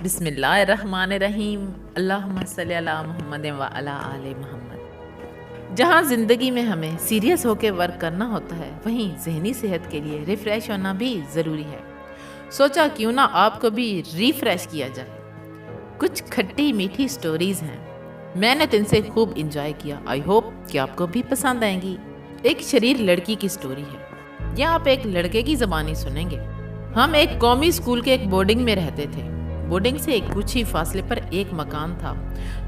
بسم اللہ الرحمن الرحیم، اللہم صلی علی محمد و علی آل محمد۔ جہاں زندگی میں ہمیں سیریس ہو کے ورک کرنا ہوتا ہے، وہیں ذہنی صحت کے لیے ریفریش ہونا بھی ضروری ہے۔ سوچا کیوں نہ آپ کو بھی ریفریش کیا جائے۔ کچھ کھٹی میٹھی سٹوریز ہیں، میں نے تو ان سے خوب انجوائے کیا۔ آئی ہوپ کہ آپ کو بھی پسند آئیں گی۔ ایک شریر لڑکی کی سٹوری ہے، یا آپ ایک لڑکے کی زبانی سنیں گے۔ ہم ایک قومی اسکول کے ایک بورڈنگ میں رہتے تھے۔ بورڈنگ سے کچھ ہی فاصلے پر ایک مکان تھا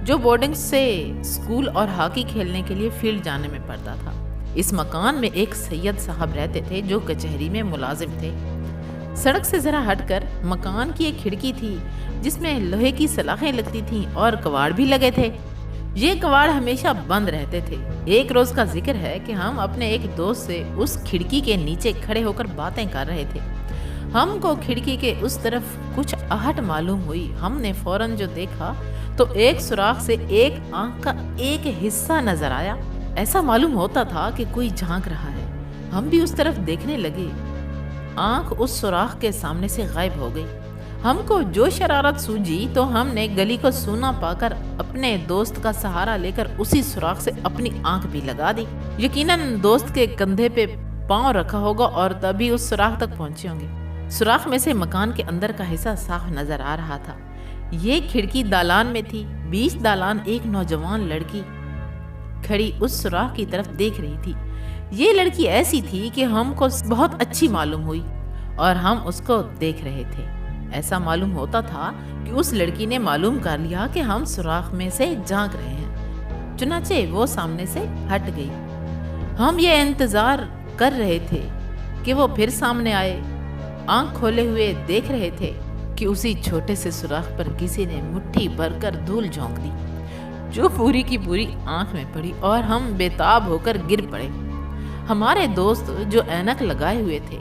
جو بورڈنگ سے اسکول اور ہاکی کھیلنے کے لیے فیلڈ جانے میں پڑتا تھا۔ اس مکان میں ایک سید صاحب رہتے تھے جو کچہری میں ملازم تھے۔ سڑک سے ذرا ہٹ کر مکان کی ایک کھڑکی تھی جس میں لوہے کی سلاخیں لگتی تھیں اور کواڑ بھی لگے تھے۔ یہ کواڑ ہمیشہ بند رہتے تھے۔ ایک روز کا ذکر ہے کہ ہم اپنے ایک دوست سے اس کھڑکی کے نیچے کھڑے ہو کر باتیں کر رہے تھے۔ ہم کو کھڑکی کے اس طرف کچھ آہٹ معلوم ہوئی۔ ہم نے فوراً جو دیکھا تو ایک سوراخ سے ایک آنکھ کا ایک حصہ نظر آیا۔ ایسا معلوم ہوتا تھا کہ کوئی جھانک رہا ہے۔ ہم بھی اس طرف دیکھنے لگے۔ آنکھ اس سوراخ کے سامنے سے غائب ہو گئی۔ ہم کو جو شرارت سوجی تو ہم نے گلی کو سونا پا کر اپنے دوست کا سہارا لے کر اسی سوراخ سے اپنی آنکھ بھی لگا دی۔ یقیناً دوست کے کندھے پہ پاؤں رکھا ہوگا اور تبھی اس سوراخ تک پہنچے ہوں گے۔ سوراخ میں سے مکان کے اندر کا حصہ صاف نظر آ رہا تھا۔ یہ کھڑکی دالان میں تھی۔ بیچ دالان ایک نوجوان لڑکی کھڑی اس سوراخ کی طرف دیکھ رہی تھی۔ یہ لڑکی ایسی تھی کہ ہم کو بہت اچھی معلوم ہوئی اور ہم اس کو دیکھ رہے تھے۔ ایسا معلوم ہوتا تھا کہ اس لڑکی نے معلوم کر لیا کہ ہم سوراخ میں سے جھانک رہے ہیں، چنانچہ وہ سامنے سے ہٹ گئی۔ ہم یہ انتظار کر رہے تھے کہ وہ پھر سامنے آئے۔ آنکھ کھولے ہوئے دیکھ رہے تھے کہ اسی چھوٹے سے سوراخ پر کسی نے مٹھی بھر کر دھول جھونک دی جو پوری کی پوری آنکھ میں پڑی اور ہم بےتاب ہو کر گر پڑے۔ ہمارے دوست جو اینک لگائے ہوئے تھے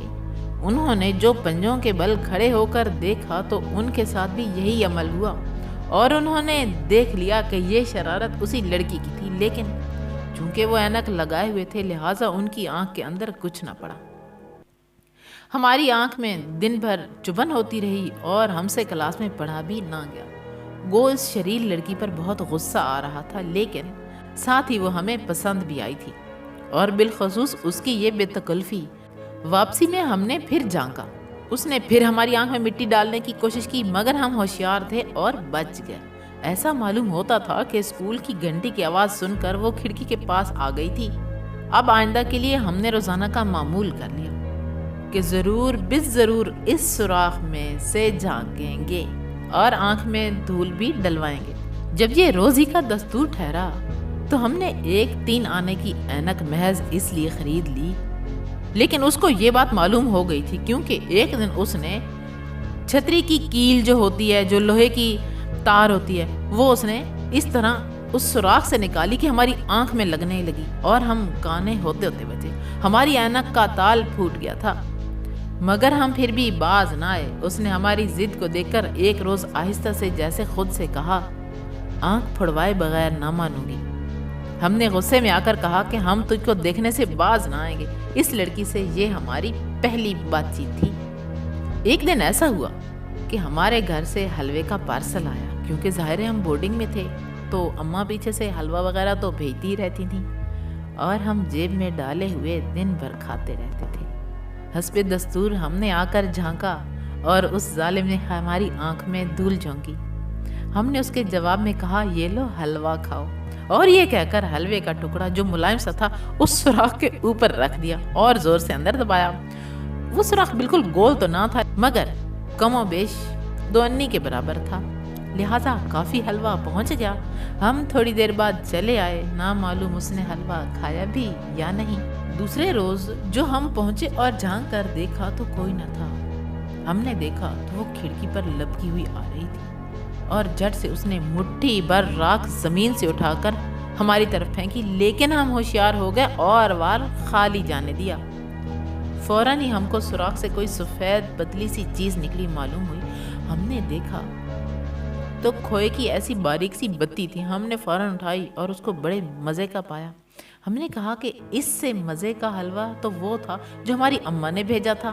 انہوں نے جو پنجوں کے بل کھڑے ہو کر دیکھا تو ان کے ساتھ بھی یہی عمل ہوا اور انہوں نے دیکھ لیا کہ یہ شرارت اسی لڑکی کی تھی، لیکن چونکہ وہ اینک لگائے ہوئے تھے لہٰذا ان کی آنکھ کے اندر کچھ نہ پڑا۔ ہماری آنکھ میں دن بھر چبھن ہوتی رہی اور ہم سے کلاس میں پڑھا بھی نہ گیا۔ گو اس شریر لڑکی پر بہت غصہ آ رہا تھا، لیکن ساتھ ہی وہ ہمیں پسند بھی آئی تھی، اور بالخصوص اس کی یہ بے تکلفی۔ واپسی میں ہم نے پھر جھانکا۔ اس نے پھر ہماری آنکھ میں مٹی ڈالنے کی کوشش کی، مگر ہم ہوشیار تھے اور بچ گئے۔ ایسا معلوم ہوتا تھا کہ اسکول کی گھنٹی کی آواز سن کر وہ کھڑکی کے پاس آ گئی تھی۔ اب آئندہ کے لیے ہم نے روزانہ کا معمول کر لیا کہ ضرور ضرور اس سوراخ میں سے جھانکیں گے اور آنکھ میں دھول بھی ڈلوائیں گے۔ جب یہ روز ہی کا دستور ٹھہرا تو ہم نے ایک 3 آنے کی اینک محض اس لیے خرید لی، لیکن اس کو یہ بات معلوم ہو گئی تھی کیونکہ ایک دن اس نے چھتری کی کیل جو ہوتی ہے، جو لوہے کی تار ہوتی ہے، وہ اس نے اس طرح اس سوراخ سے نکالی کہ ہماری آنکھ میں لگنے لگی اور ہم کانے ہوتے ہوتے بچے۔ ہماری اینک کا تال پھوٹ گیا تھا، مگر ہم پھر بھی باز نہ آئے۔ اس نے ہماری ضد کو دیکھ کر ایک روز آہستہ سے جیسے خود سے کہا، آنکھ پھڑوائے بغیر نہ مانوں گی۔ ہم نے غصے میں آ کر کہا کہ ہم تجھ کو دیکھنے سے باز نہ آئیں گے۔ اس لڑکی سے یہ ہماری پہلی بات چیت تھی۔ ایک دن ایسا ہوا کہ ہمارے گھر سے حلوے کا پارسل آیا، کیونکہ ظاہر ہے ہم بورڈنگ میں تھے تو اماں پیچھے سے حلوہ وغیرہ تو بھیجتی رہتی تھیں اور ہم جیب میں ڈالے ہوئے دن بھر کھاتے رہتے تھے۔ حسب دستور ہم نے آ کر جھانکا اور اس ظالم نے ہماری آنکھ میں دھول جھونکی۔ ہم نے اس کے جواب میں کہا، یہ لو حلوہ کھاؤ، اور یہ کہہ کر حلوے کا ٹکڑا جو ملائم سا تھا اس سوراخ کے اوپر رکھ دیا اور زور سے اندر دبایا۔ وہ سوراخ بالکل گول تو نہ تھا، مگر کم و بیش 2 انی کے برابر تھا، لہٰذا کافی حلوہ پہنچ گیا۔ ہم تھوڑی دیر بعد چلے آئے، نہ معلوم اس نے حلوہ کھایا بھی یا نہیں۔ دوسرے روز جو ہم پہنچے اور جھانک کر دیکھا تو کوئی نہ تھا۔ ہم نے دیکھا تو وہ کھڑکی پر لپکی ہوئی آ رہی تھی اور جھٹ سے اس نے مٹھی بھر راکھ زمین سے اٹھا کر ہماری طرف پھینکی، لیکن ہم ہوشیار ہو گئے اور وار خالی جانے دیا۔ فوراً ہی ہم کو سوراخ سے کوئی سفید پتلی سی چیز نکلی معلوم ہوئی۔ ہم نے دیکھا تو کھوئے کی ایسی باریک سی بتی تھی۔ ہم نے فوراً اٹھائی اور اس کو بڑے مزے کا پایا۔ ہم نے کہا کہ اس سے مزے کا حلوہ تو وہ تھا جو ہماری اماں نے بھیجا تھا۔